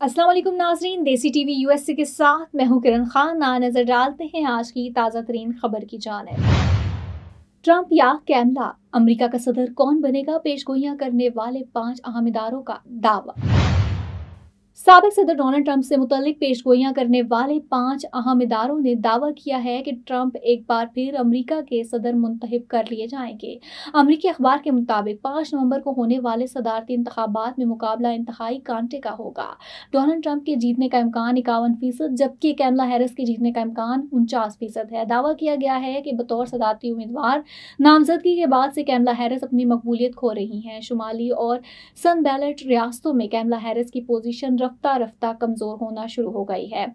अस्सलाम वालेकुम नाज़रीन, देसी टीवी यूएसए के साथ मैं हूं किरण खान। नजर डालते हैं आज की ताज़ा तरीन खबर की जानिब। ट्रंप या कैमला, अमेरिका का सदर कौन बनेगा, पेशगोइयां करने वाले 5 अहम इदारों का दावा। साबिक सदर डोनाल्ड ट्रंप से मुतल्लिक पेशगोइयां करने वाले 5 अहम इदारों ने दावा किया है कि ट्रंप एक बार फिर अमेरिका के सदर मुंतखब कर लिए जाएंगे। अमेरिकी अखबार के मुताबिक 5 नवंबर को होने वाले सदारती इंतखाबात में मुकाबला इंतहाई कांटे का होगा। डोनाल्ड ट्रंप के जीतने का इम्कान 51%, जबकि कैमला हैरिस के जीतने का इम्कान 49% है। दावा किया गया है कि बतौर सदारती उम्मीदवार नामजदगी के बाद से कैमला हैरिस अपनी मकबूलियत खो रही हैं। शुमाली और सन बैलेट रियासतों में कैमला हैरिस की पोजीशन रफ्ता रफ्ता कमजोर होना शुरू हो गई है।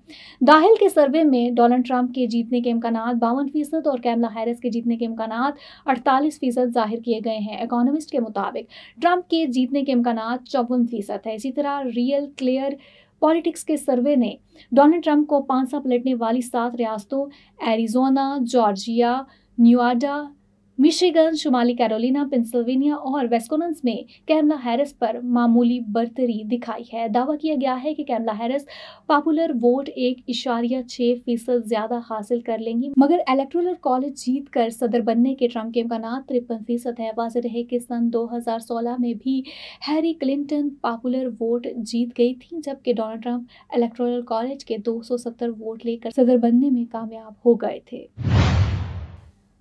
दाहिल के सर्वे में डोनाल्ड ट्रंप के जीतने के इम्कान 52% और कैमला हैरिस के जीतने के इम्कान 48% जाहिर किए गए हैं। इकोनॉमिस्ट के मुताबिक ट्रंप के जीतने के इम्कान 54% है। इसी तरह रियल क्लियर पॉलिटिक्स के सर्वे ने डोनाल्ड ट्रंप को पांसा पलटने वाली 7 रियासतों एरिजोना, जॉर्जिया, न्यूआडा, मिशिगन, शुमाली कैरोलिना, पेंसिल्वेनिया और वेस्कोनस में कैमला हैरिस पर मामूली बढ़तरी दिखाई है। दावा किया गया है कि कैमला हैरिस पॉपुलर वोट 1.6% ज्यादा हासिल कर लेंगी, मगर इलेक्टोरल कॉलेज जीत कर सदर बनने के ट्रंप के इम्कान 53% है। वाज़ेह रहे कि सन 2016 में भी हैरी क्लिंटन पॉपुलर वोट जीत गई थी, जबकि डोनाल्ड ट्रंप इलेक्टोरल कॉलेज के 270 वोट लेकर सदर बनने में कामयाब हो गए थे।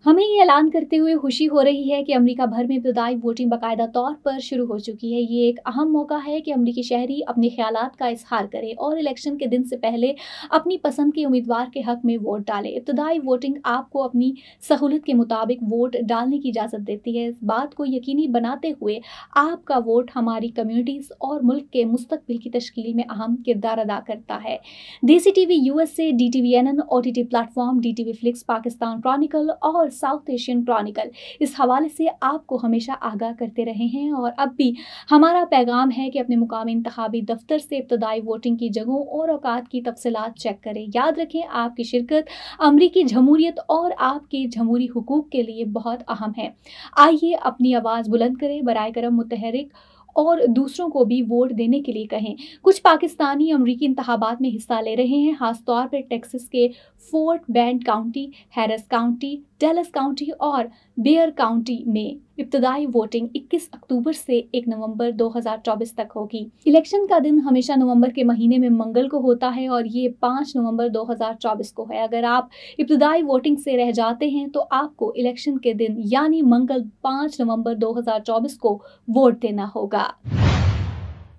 हमें ये ऐलान करते हुए खुशी हो रही है कि अमेरिका भर में इब्तदाई वोटिंग बाकायदा तौर पर शुरू हो चुकी है। ये एक अहम मौका है कि अमेरिकी शहरी अपने ख्यालात का इजहार करें और इलेक्शन के दिन से पहले अपनी पसंद के उम्मीदवार के हक में वोट डालें। इब्तदाई वोटिंग आपको अपनी सहूलत के मुताबिक वोट डालने की इजाज़त देती है। इस बात को यकीनी बनाते हुए आपका वोट हमारी कम्युनिटीज़ और मुल्क के मुस्तकबिल की तश्कील में अहम किरदार अदा करता है। देसी TV USA, DTVNN, OTT platform, DTV flix, Pakistan Chronicle और साउथ एशियन क्रॉनिकल इस हवाले से आपको हमेशा आगाह करते रहे हैं और अब भी हमारा पैगाम है कि अपने मुकामी इंतखाबी दफ्तर से इब्तदाई वोटिंग की जगहों और औकात की तफसीलात चेक करें। याद रखें, आपकी शिरकत अमरीकी जमहूरियत और आपके जमहूरी हुकूक के लिए बहुत अहम है। आइए अपनी आवाज़ बुलंद करें, बराए करम मुतहरिक और दूसरों को भी वोट देने के लिए कहें। कुछ पाकिस्तानी अमरीकी इंतखाबात में हिस्सा ले रहे हैं, खासतौर पर टेक्सास के fort bend county, Harris county, Dallas county और बेयर काउंटी में इब्तदाई वोटिंग 21 अक्टूबर से 1 नवंबर 2024 तक होगी। इलेक्शन का दिन हमेशा नवंबर के महीने में मंगल को होता है और ये 5 नवंबर 2024 को है। अगर आप इब्तदाई वोटिंग से रह जाते हैं तो आपको इलेक्शन के दिन यानी मंगल 5 नवंबर 2024 को वोट देना होगा।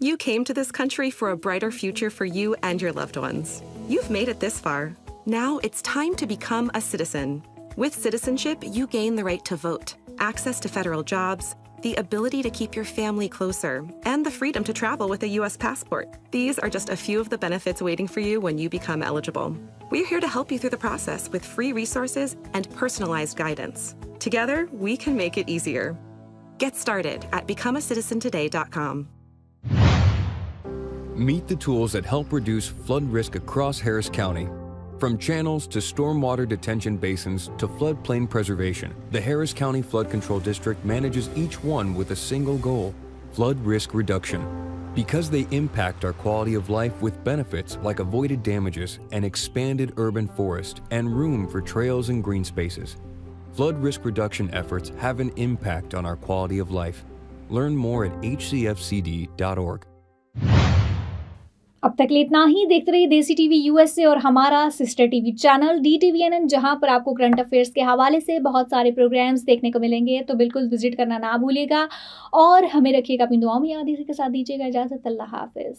You came to this country for a brighter future for you and your loved ones. You've made it this far. Now it's time to become a citizen. With citizenship, you gain the right to vote, access to federal jobs, the ability to keep your family closer, and the freedom to travel with a U.S. passport. These are just a few of the benefits waiting for you when you become eligible. We're here to help you through the process with free resources and personalized guidance. Together, we can make it easier. Get started at becomeacitizentoday.com. Meet the tools that help reduce flood risk across Harris County. From channels to stormwater detention basins to floodplain preservation, the Harris County Flood Control District manages each one with a single goal: flood risk reduction. Because they impact our quality of life with benefits like avoided damages, an expanded urban forest, and room for trails and green spaces. Flood risk reduction efforts have an impact on our quality of life. Learn more at hcfcd.org. अब तक लिए इतना ही। देखते रहिए देसी TV USA और हमारा sister TV channel DTVNN, जहां पर आपको करंट अफेयर्स के हवाले से बहुत सारे प्रोग्राम्स देखने को मिलेंगे। तो बिल्कुल विजिट करना ना भूलिएगा और हमें रखिएगा अपनी दुआओं में याद। इसी के साथ दीजिएगा इजाजत। अल्लाह हाफिज।